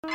Ils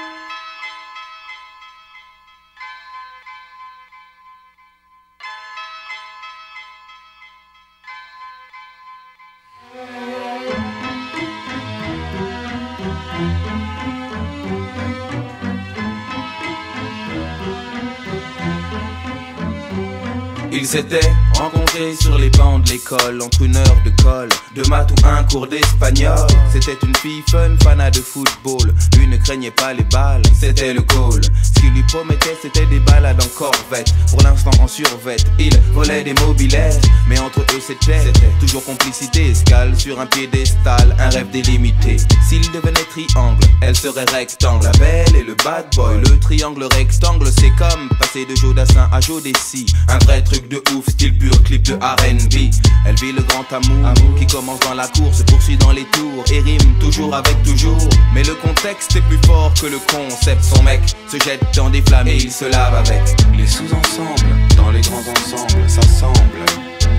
s'étaient rencontrés sur les bancs de l'école, entre une heure de colle, de maths ou un cours d'espagnol. C'était une fille fun, fanat de football. Lui ne craignait pas les balles, c'était le goal. Ce qu'il lui promettait, c'était des balades en corvette. Pour l'instant en survette, il volait des mobilettes. Mais entre eux c'était toujours complicité. Escale sur un piédestal, un rêve délimité. S'il devenait triangle, elle serait rectangle. La belle et le bad boy, le triangle rectangle. C'est comme passer de Jodassin à Jodeci. Un vrai truc de ouf, style pur, clip de R&B. Elle vit le grand amour qui commence dans la cour, se poursuit dans les tours et rime toujours avec toujours. Mais le contexte est plus fort que le concept. Son mec se jette dans des flammes et il se lave avec. Les sous-ensembles, dans les grands ensembles, ça semble.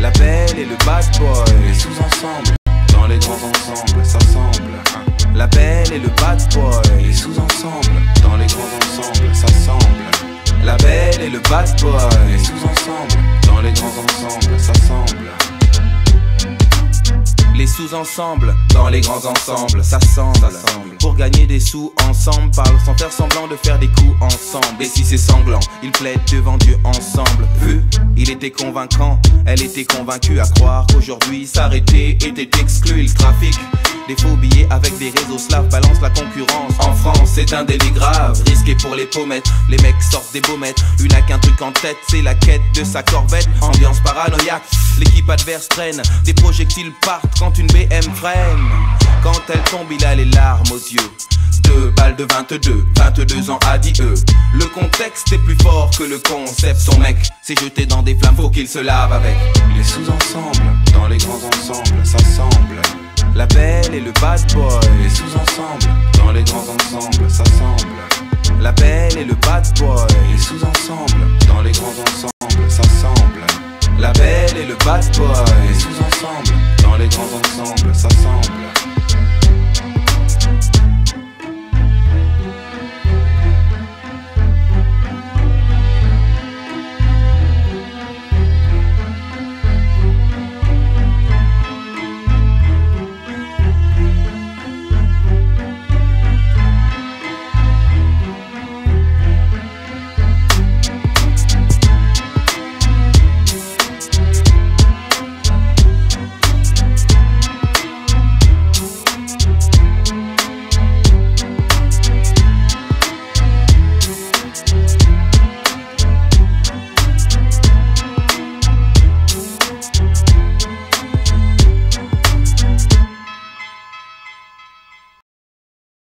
La belle et le bad boy. Les sous-ensembles, dans les grands ensembles, ça semble. La belle et le bad boy. Les sous-ensembles, dans les grands ensembles, ça semble. La belle et le bad boy. Les sous-ensembles, dans les grands ensembles, ça semble. Les sous-ensembles, dans les grands ensembles, ça semble. Pour gagner des sous ensemble, parle sans faire semblant de faire des coups ensemble. Et si c'est sanglant, ils plaident devant Dieu ensemble. Vu, il était convaincant, elle était convaincue à croire qu'aujourd'hui s'arrêter était exclu. Il trafique des faux billets avec des réseaux slaves, balance la concurrence. En France, c'est un délit grave, risqué pour les pommettes. Les mecs sortent des baumettes, une a qu'un truc en tête, c'est la quête de sa corvette. Ambiance paranoïaque, l'équipe adverse traîne, des projectiles partent quand une BM freine. Quand elle tombe, il a les larmes aux yeux. 2 balles de 22 ans a dit eux. Le contexte est plus fort que le concept. Son mec s'est jeté dans des flammes, faut qu'il se lave avec. Les sous-ensembles, dans les grands ensembles, ça semble. La belle et le bad boy. Les sous-ensembles, dans les grands ensembles, ça semble. La belle et le bad boy.